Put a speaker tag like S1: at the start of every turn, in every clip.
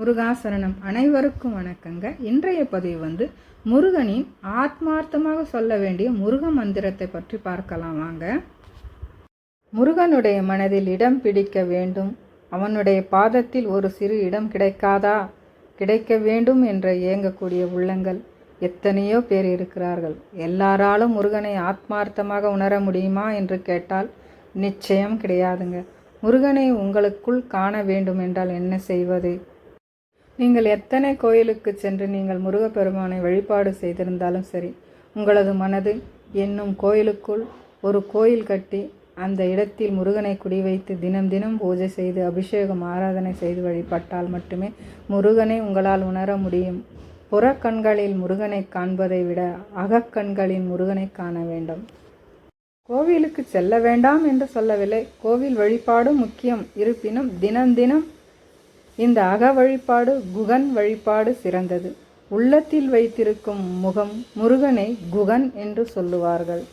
S1: முருகாசரணம். அனைவருக்கும் வணக்கங்க. இன்றைய பதிவு முருகனின் ஆத்மார்த்தமாக சொல்ல வேண்டிய முருக மந்திரத்தை பற்றி பார்க்கலாம் வாங்க. முருகனுடைய மனதில் இடம் பிடிக்க வேண்டும், அவனுடைய பாதத்தில் ஒரு சிறு இடம் கிடைக்காதா, கிடைக்க வேண்டும் என்ற ஏங்கக்கூடிய உள்ளங்கள் எத்தனையோ பேர் இருக்கிறார்கள். எல்லாராலும் முருகனை ஆத்மார்த்தமாக உணர முடியுமா என்று கேட்டால் நிச்சயம் கிடையாதுங்க. முருகனை உங்களுக்குள் காண வேண்டும் என்றால் என்ன செய்வது? நீங்கள் எத்தனை கோயிலுக்கு சென்று நீங்கள் முருகப்பெருமானை வழிபாடு செய்திருந்தாலும் சரி, உங்களது மனது என்னும் கோயிலுக்குள் ஒரு கோயில் கட்டி அந்த இடத்தில் முருகனை குடி வைத்து தினம் தினம் பூஜை செய்து அபிஷேகம் ஆராதனை செய்து வழிபட்டால் மட்டுமே முருகனை உங்களால் உணர முடியும். புறக்கண்களில் முருகனை காண்பதை விட அகக்கண்களின் முருகனை காண வேண்டும். கோவிலுக்கு செல்ல வேண்டாம் என்று சொல்லவில்லை, கோவில் வழிபாடு முக்கியம். இருப்பினும் தினம் தினம் இந்த அக வழிபாடு குகன் வழிபாடு சிறந்தது. உள்ளத்தில் வைத்திருக்கும் முகம் முருகனை குகன் என்று சொல்லுவார்கள்.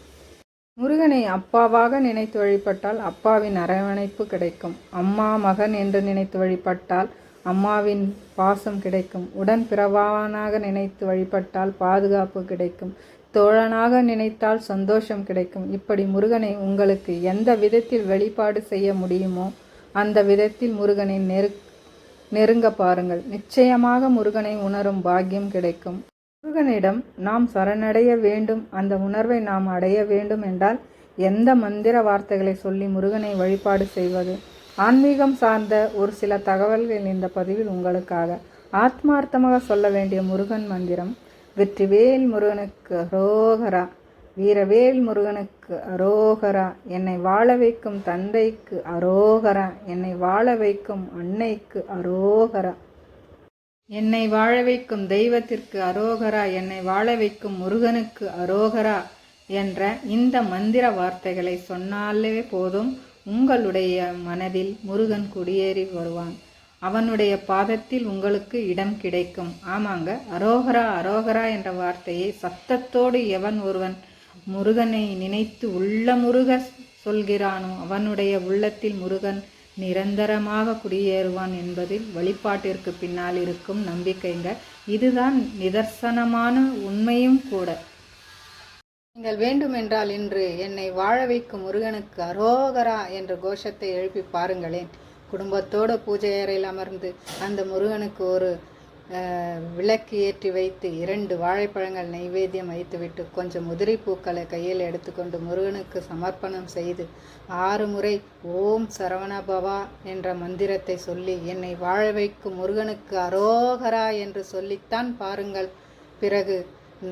S1: முருகனை அப்பாவாக நினைத்து வழிபட்டால் அப்பாவின் அரவணைப்பு கிடைக்கும். அம்மா மகன் என்று நினைத்து வழிபட்டால் அம்மாவின் பாசம் கிடைக்கும். உடன் பிறவானாக நினைத்து வழிபட்டால் பாதுகாப்பு கிடைக்கும். தோழனாக நினைத்தால் சந்தோஷம் கிடைக்கும். இப்படி முருகனை உங்களுக்கு எந்த விதத்தில் வழிபாடு செய்ய முடியுமோ அந்த விதத்தில் முருகனை நெருங்க பாருங்கள். நிச்சயமாக முருகனை உணரும் பாக்கியம் கிடைக்கும். முருகனிடம் நாம் சரணடைய வேண்டும், அந்த உணர்வை நாம் அடைய வேண்டும் என்றால் எந்த மந்திர வார்த்தைகளை சொல்லி முருகனை வழிபாடு செய்வது? ஆன்மீகம் சார்ந்த ஒரு சில தகவல்கள் இந்த பதிவில் உங்களுக்காக. ஆத்மார்த்தமாக சொல்ல வேண்டிய முருகன் மந்திரம்: வெற்றிவேல் முருகனுக்கு அரோகரா, வீரவேல் முருகனுக்கு அரோகரா, என்னை வாழ வைக்கும் தந்தைக்கு அரோகரா, என்னை வாழ வைக்கும் அன்னைக்கு அரோகரா, என்னை வாழ வைக்கும் தெய்வத்திற்கு அரோகரா, என்னை வாழ வைக்கும் முருகனுக்கு அரோகரா என்ற இந்த மந்திர வார்த்தைகளை சொன்னாலே போதும், உங்களுடைய மனதில் முருகன் குடியேறி வருவான். அவனுடைய பாதத்தில் உங்களுக்கு இடம் கிடைக்கும். ஆமாங்க, அரோகரா அரோகரா என்ற வார்த்தையை சத்தத்தோடு எவன் ஒருவன் முருகனை நினைத்து உள்ள முருக சொல்கிறானோ அவனுடைய உள்ளத்தில் முருகன் நிரந்தரமாக குடியேறுவான் என்பதில் வழிபாட்டிற்கு பின்னால் இருக்கும் நம்பிக்கைங்க. இதுதான் நிதர்சனமான உண்மையும் கூட. நீங்கள் வேண்டுமென்றால் இன்று என்னை வாழ வைக்கும் முருகனுக்கு அரோகரா என்ற கோஷத்தை எழுப்பி பாருங்களேன். குடும்பத்தோடு பூஜை அறையில் அமர்ந்து அந்த முருகனுக்கு ஒரு விளக்கு ஏற்றி வைத்து 2 வாழைப்பழங்கள் நைவேத்தியம் வைத்துவிட்டு கொஞ்சம் உதிரி பூக்களை கையில் எடுத்துக்கொண்டு முருகனுக்கு சமர்ப்பணம் செய்து 6 முறை ஓம் சரவணபவா என்ற மந்திரத்தை சொல்லி என்னை வாழ வைக்கும் முருகனுக்கு அரோகரா என்று சொல்லித்தான் பாருங்கள். பிறகு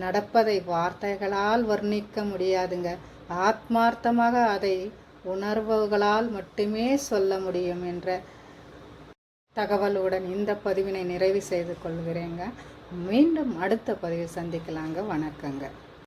S1: நடப்பதை வார்த்தைகளால் வர்ணிக்க முடியாதுங்க. ஆத்மார்த்தமாக அதை உணர்வுகளால் மட்டுமே சொல்ல முடியும் என்ற தகவலுடன் இந்த பதிவினை நிறைவு செய்து கொள்கிறேங்க. மீண்டும் அடுத்த பதிவில் சந்திக்கலாங்க. வணக்கங்க.